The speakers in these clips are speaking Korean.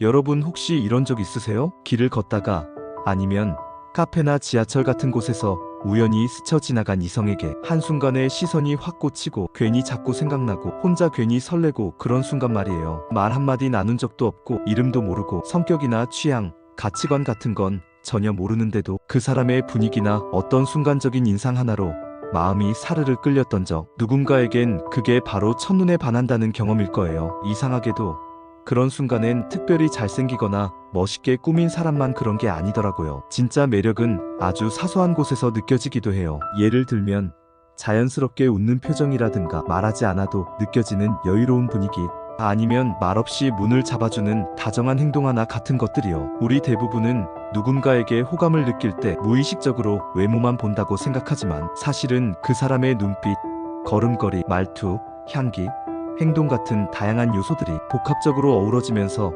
여러분 혹시 이런 적 있으세요? 길을 걷다가 아니면 카페나 지하철 같은 곳에서 우연히 스쳐 지나간 이성에게 한순간에 시선이 확 꽂히고 괜히 자꾸 생각나고 혼자 괜히 설레고 그런 순간 말이에요. 말 한마디 나눈 적도 없고 이름도 모르고 성격이나 취향, 가치관 같은 건 전혀 모르는데도 그 사람의 분위기나 어떤 순간적인 인상 하나로 마음이 사르르 끌렸던 적, 누군가에겐 그게 바로 첫눈에 반한다는 경험일 거예요. 이상하게도 그런 순간엔 특별히 잘생기거나 멋있게 꾸민 사람만 그런 게 아니더라고요. 진짜 매력은 아주 사소한 곳에서 느껴지기도 해요. 예를 들면 자연스럽게 웃는 표정이라든가 말하지 않아도 느껴지는 여유로운 분위기, 아니면 말없이 문을 잡아주는 다정한 행동 하나 같은 것들이요. 우리 대부분은 누군가에게 호감을 느낄 때 무의식적으로 외모만 본다고 생각하지만 사실은 그 사람의 눈빛, 걸음걸이, 말투, 향기, 행동 같은 다양한 요소들이 복합적으로 어우러지면서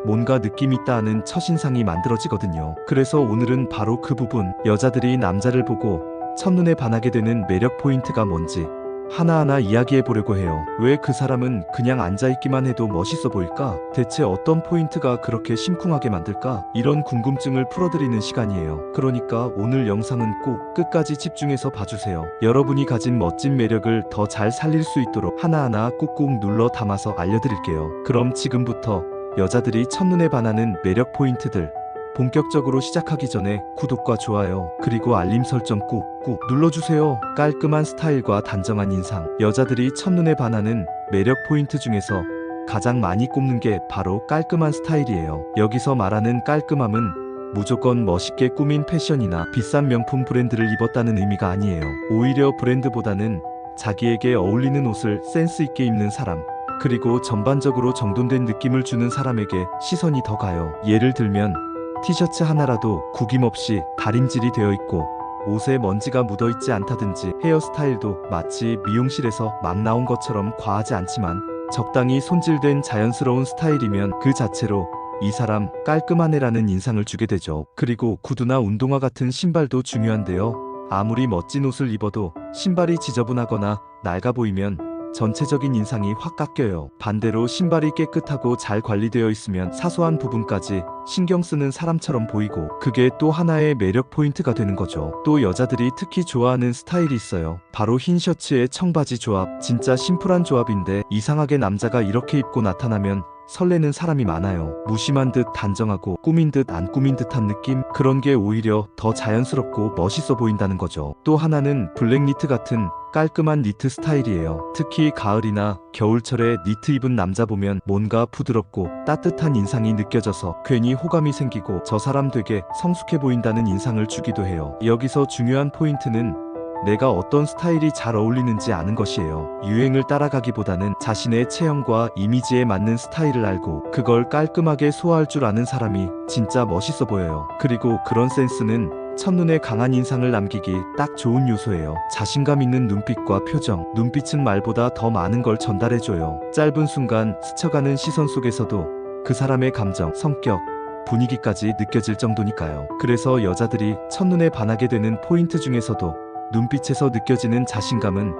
뭔가 느낌 있다 하는 첫인상이 만들어지거든요. 그래서 오늘은 바로 그 부분, 여자들이 남자를 보고 첫눈에 반하게 되는 매력 포인트가 뭔지 하나하나 이야기해 보려고 해요. 왜 그 사람은 그냥 앉아있기만 해도 멋있어 보일까? 대체 어떤 포인트가 그렇게 심쿵하게 만들까? 이런 궁금증을 풀어드리는 시간이에요. 그러니까 오늘 영상은 꼭 끝까지 집중해서 봐주세요. 여러분이 가진 멋진 매력을 더 잘 살릴 수 있도록 하나하나 꾹꾹 눌러 담아서 알려드릴게요. 그럼 지금부터 여자들이 첫눈에 반하는 매력 포인트들 본격적으로 시작하기 전에 구독과 좋아요 그리고 알림 설정 꾹꾹 눌러주세요. 깔끔한 스타일과 단정한 인상, 여자들이 첫눈에 반하는 매력 포인트 중에서 가장 많이 꼽는 게 바로 깔끔한 스타일이에요. 여기서 말하는 깔끔함은 무조건 멋있게 꾸민 패션이나 비싼 명품 브랜드를 입었다는 의미가 아니에요. 오히려 브랜드보다는 자기에게 어울리는 옷을 센스 있게 입는 사람, 그리고 전반적으로 정돈된 느낌을 주는 사람에게 시선이 더 가요. 예를 들면 티셔츠 하나라도 구김없이 다림질이 되어 있고 옷에 먼지가 묻어있지 않다든지, 헤어스타일도 마치 미용실에서 막 나온 것처럼 과하지 않지만 적당히 손질된 자연스러운 스타일이면 그 자체로 이 사람 깔끔한 애라는 인상을 주게 되죠. 그리고 구두나 운동화 같은 신발도 중요한데요. 아무리 멋진 옷을 입어도 신발이 지저분하거나 낡아 보이면 전체적인 인상이 확 깎여요. 반대로 신발이 깨끗하고 잘 관리되어 있으면 사소한 부분까지 신경 쓰는 사람처럼 보이고, 그게 또 하나의 매력 포인트가 되는 거죠. 또 여자들이 특히 좋아하는 스타일이 있어요. 바로 흰 셔츠에 청바지 조합. 진짜 심플한 조합인데 이상하게 남자가 이렇게 입고 나타나면 설레는 사람이 많아요. 무심한 듯 단정하고 꾸민 듯 안 꾸민 듯한 느낌? 그런 게 오히려 더 자연스럽고 멋있어 보인다는 거죠. 또 하나는 블랙 니트 같은 깔끔한 니트 스타일이에요. 특히 가을이나 겨울철에 니트 입은 남자 보면 뭔가 부드럽고 따뜻한 인상이 느껴져서 괜히 호감이 생기고 저 사람 되게 성숙해 보인다는 인상을 주기도 해요. 여기서 중요한 포인트는 내가 어떤 스타일이 잘 어울리는지 아는 것이에요. 유행을 따라가기보다는 자신의 체형과 이미지에 맞는 스타일을 알고 그걸 깔끔하게 소화할 줄 아는 사람이 진짜 멋있어 보여요. 그리고 그런 센스는 첫눈에 강한 인상을 남기기 딱 좋은 요소예요. 자신감 있는 눈빛과 표정, 눈빛은 말보다 더 많은 걸 전달해줘요. 짧은 순간 스쳐가는 시선 속에서도 그 사람의 감정, 성격, 분위기까지 느껴질 정도니까요. 그래서 여자들이 첫눈에 반하게 되는 포인트 중에서도 눈빛에서 느껴지는 자신감은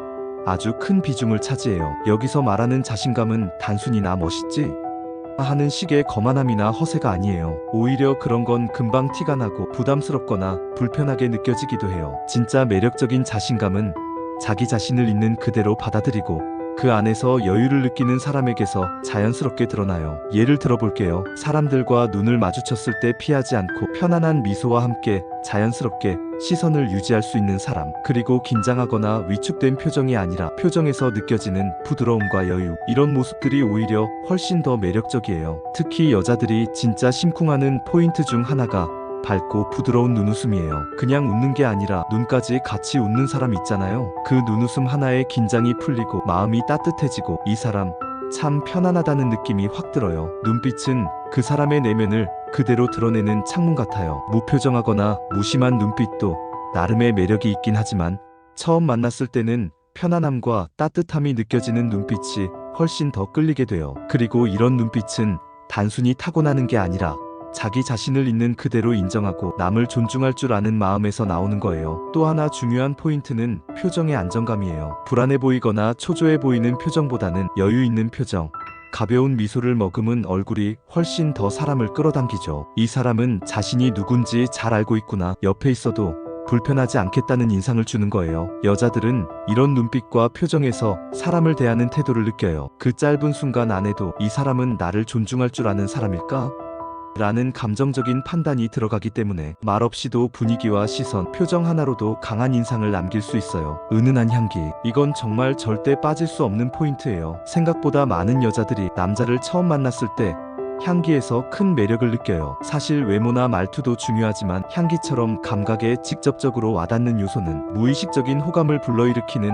아주 큰 비중을 차지해요. 여기서 말하는 자신감은 단순히 나 멋있지? 하는 식의 거만함이나 허세가 아니에요. 오히려 그런 건 금방 티가 나고 부담스럽거나 불편하게 느껴지기도 해요. 진짜 매력적인 자신감은 자기 자신을 있는 그대로 받아들이고 그 안에서 여유를 느끼는 사람에게서 자연스럽게 드러나요. 예를 들어볼게요. 사람들과 눈을 마주쳤을 때 피하지 않고 편안한 미소와 함께 자연스럽게 시선을 유지할 수 있는 사람, 그리고 긴장하거나 위축된 표정이 아니라 표정에서 느껴지는 부드러움과 여유, 이런 모습들이 오히려 훨씬 더 매력적이에요. 특히 여자들이 진짜 심쿵하는 포인트 중 하나가 밝고 부드러운 눈웃음이에요. 그냥 웃는 게 아니라 눈까지 같이 웃는 사람 있잖아요. 그 눈웃음 하나에 긴장이 풀리고 마음이 따뜻해지고 이 사람 참 편안하다는 느낌이 확 들어요. 눈빛은 그 사람의 내면을 그대로 드러내는 창문 같아요. 무표정하거나 무심한 눈빛도 나름의 매력이 있긴 하지만 처음 만났을 때는 편안함과 따뜻함이 느껴지는 눈빛이 훨씬 더 끌리게 돼요. 그리고 이런 눈빛은 단순히 타고나는 게 아니라 자기 자신을 있는 그대로 인정하고 남을 존중할 줄 아는 마음에서 나오는 거예요. 또 하나 중요한 포인트는 표정의 안정감이에요. 불안해 보이거나 초조해 보이는 표정보다는 여유 있는 표정, 가벼운 미소를 머금은 얼굴이 훨씬 더 사람을 끌어당기죠. 이 사람은 자신이 누군지 잘 알고 있구나. 옆에 있어도 불편하지 않겠다는 인상을 주는 거예요. 여자들은 이런 눈빛과 표정에서 사람을 대하는 태도를 느껴요. 그 짧은 순간 안에도 이 사람은 나를 존중할 줄 아는 사람일까? 라는 감정적인 판단이 들어가기 때문에 말없이도 분위기와 시선, 표정 하나로도 강한 인상을 남길 수 있어요. 은은한 향기. 이건 정말 절대 빠질 수 없는 포인트예요. 생각보다 많은 여자들이 남자를 처음 만났을 때 향기에서 큰 매력을 느껴요. 사실 외모나 말투도 중요하지만 향기처럼 감각에 직접적으로 와닿는 요소는 무의식적인 호감을 불러일으키는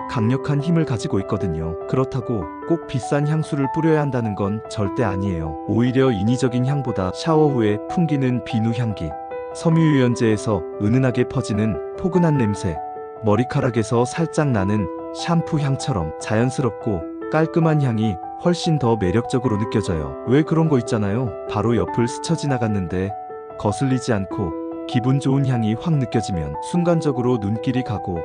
강력한 힘을 가지고 있거든요. 그렇다고 꼭 비싼 향수를 뿌려야 한다는 건 절대 아니에요. 오히려 인위적인 향보다 샤워 후에 풍기는 비누 향기, 섬유유연제에서 은은하게 퍼지는 포근한 냄새, 머리카락에서 살짝 나는 샴푸 향처럼 자연스럽고 깔끔한 향이 훨씬 더 매력적으로 느껴져요. 왜 그런 거 있잖아요. 바로 옆을 스쳐 지나갔는데 거슬리지 않고 기분 좋은 향이 확 느껴지면 순간적으로 눈길이 가고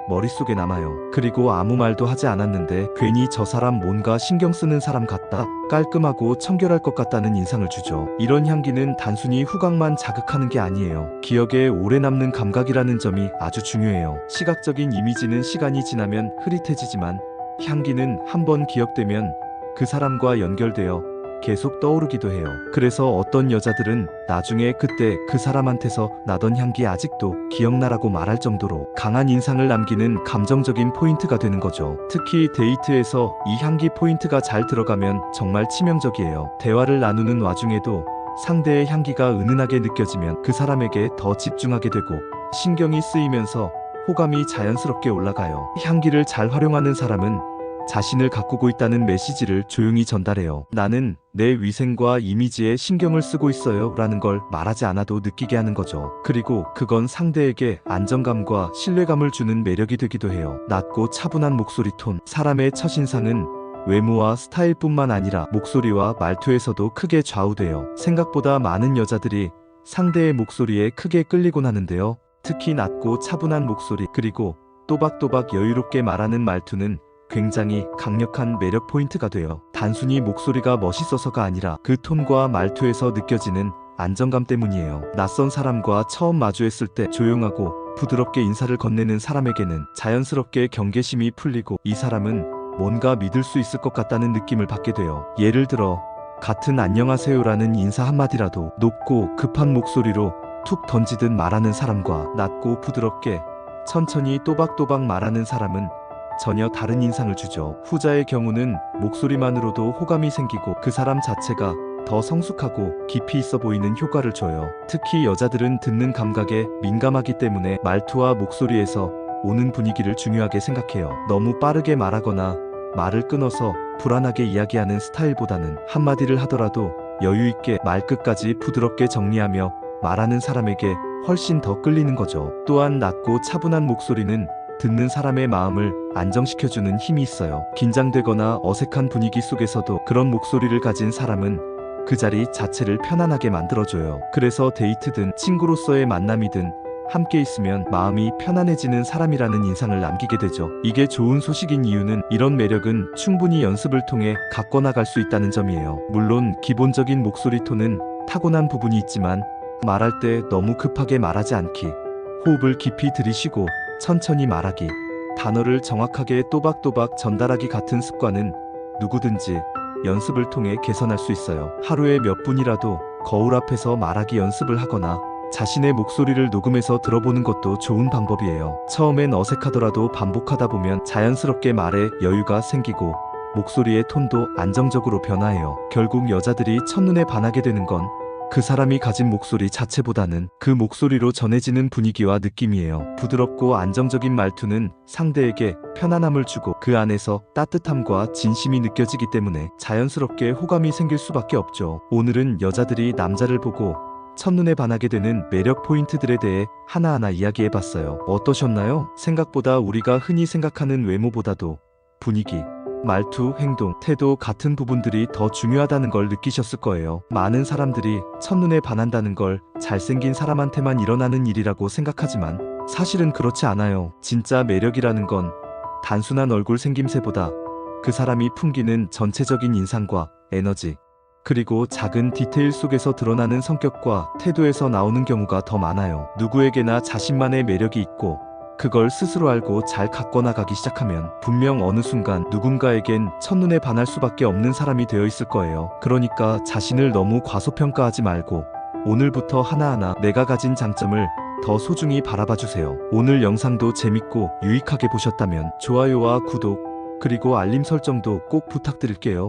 머릿속에 남아요. 그리고 아무 말도 하지 않았는데 괜히 저 사람 뭔가 신경 쓰는 사람 같다, 깔끔하고 청결할 것 같다는 인상을 주죠. 이런 향기는 단순히 후각만 자극하는 게 아니에요. 기억에 오래 남는 감각이라는 점이 아주 중요해요. 시각적인 이미지는 시간이 지나면 흐릿해지지만 향기는 한번 기억되면 그 사람과 연결되어 계속 떠오르기도 해요. 그래서 어떤 여자들은 나중에 그때 그 사람한테서 나던 향기 아직도 기억나라고 말할 정도로 강한 인상을 남기는 감정적인 포인트가 되는 거죠. 특히 데이트에서 이 향기 포인트가 잘 들어가면 정말 치명적이에요. 대화를 나누는 와중에도 상대의 향기가 은은하게 느껴지면 그 사람에게 더 집중하게 되고 신경이 쓰이면서 호감이 자연스럽게 올라가요. 향기를 잘 활용하는 사람은 자신을 가꾸고 있다는 메시지를 조용히 전달해요. 나는 내 위생과 이미지에 신경을 쓰고 있어요 라는 걸 말하지 않아도 느끼게 하는 거죠. 그리고 그건 상대에게 안정감과 신뢰감을 주는 매력이 되기도 해요. 낮고 차분한 목소리 톤. 사람의 첫인상은 외모와 스타일뿐만 아니라 목소리와 말투에서도 크게 좌우돼요. 생각보다 많은 여자들이 상대의 목소리에 크게 끌리곤 하는데요. 특히 낮고 차분한 목소리, 그리고 또박또박 여유롭게 말하는 말투는 굉장히 강력한 매력 포인트가 돼요. 단순히 목소리가 멋있어서가 아니라 그 톤과 말투에서 느껴지는 안정감 때문이에요. 낯선 사람과 처음 마주했을 때 조용하고 부드럽게 인사를 건네는 사람에게는 자연스럽게 경계심이 풀리고 이 사람은 뭔가 믿을 수 있을 것 같다는 느낌을 받게 돼요. 예를 들어 같은 안녕하세요라는 인사 한마디라도 높고 급한 목소리로 툭 던지듯 말하는 사람과 낮고 부드럽게 천천히 또박또박 말하는 사람은 전혀 다른 인상을 주죠. 후자의 경우는 목소리만으로도 호감이 생기고 그 사람 자체가 더 성숙하고 깊이 있어 보이는 효과를 줘요. 특히 여자들은 듣는 감각에 민감하기 때문에 말투와 목소리에서 오는 분위기를 중요하게 생각해요. 너무 빠르게 말하거나 말을 끊어서 불안하게 이야기하는 스타일보다는 한마디를 하더라도 여유 있게 말끝까지 부드럽게 정리하며 말하는 사람에게 훨씬 더 끌리는 거죠. 또한 낮고 차분한 목소리는 듣는 사람의 마음을 안정시켜주는 힘이 있어요. 긴장되거나 어색한 분위기 속에서도 그런 목소리를 가진 사람은 그 자리 자체를 편안하게 만들어줘요. 그래서 데이트든 친구로서의 만남이든 함께 있으면 마음이 편안해지는 사람이라는 인상을 남기게 되죠. 이게 좋은 소식인 이유는 이런 매력은 충분히 연습을 통해 갖고 나갈 수 있다는 점이에요. 물론 기본적인 목소리 톤은 타고난 부분이 있지만 말할 때 너무 급하게 말하지 않기, 호흡을 깊이 들이쉬고 천천히 말하기, 단어를 정확하게 또박또박 전달하기 같은 습관은 누구든지 연습을 통해 개선할 수 있어요. 하루에 몇 분이라도 거울 앞에서 말하기 연습을 하거나 자신의 목소리를 녹음해서 들어보는 것도 좋은 방법이에요. 처음엔 어색하더라도 반복하다 보면 자연스럽게 말에 여유가 생기고 목소리의 톤도 안정적으로 변화해요. 결국 여자들이 첫눈에 반하게 되는 건 그 사람이 가진 목소리 자체보다는 그 목소리로 전해지는 분위기와 느낌이에요. 부드럽고 안정적인 말투는 상대에게 편안함을 주고 그 안에서 따뜻함과 진심이 느껴지기 때문에 자연스럽게 호감이 생길 수밖에 없죠. 오늘은 여자들이 남자를 보고 첫눈에 반하게 되는 매력 포인트들에 대해 하나하나 이야기해봤어요. 어떠셨나요? 생각보다 우리가 흔히 생각하는 외모보다도 분위기, 말투, 행동, 태도 같은 부분들이 더 중요하다는 걸 느끼셨을 거예요. 많은 사람들이 첫눈에 반한다는 걸 잘생긴 사람한테만 일어나는 일이라고 생각하지만 사실은 그렇지 않아요. 진짜 매력이라는 건 단순한 얼굴 생김새보다 그 사람이 풍기는 전체적인 인상과 에너지, 그리고 작은 디테일 속에서 드러나는 성격과 태도에서 나오는 경우가 더 많아요. 누구에게나 자신만의 매력이 있고 그걸 스스로 알고 잘 갖고 나가기 시작하면 분명 어느 순간 누군가에겐 첫눈에 반할 수밖에 없는 사람이 되어 있을 거예요. 그러니까 자신을 너무 과소평가하지 말고 오늘부터 하나하나 내가 가진 장점을 더 소중히 바라봐 주세요. 오늘 영상도 재밌고 유익하게 보셨다면 좋아요와 구독, 그리고 알림 설정도 꼭 부탁드릴게요.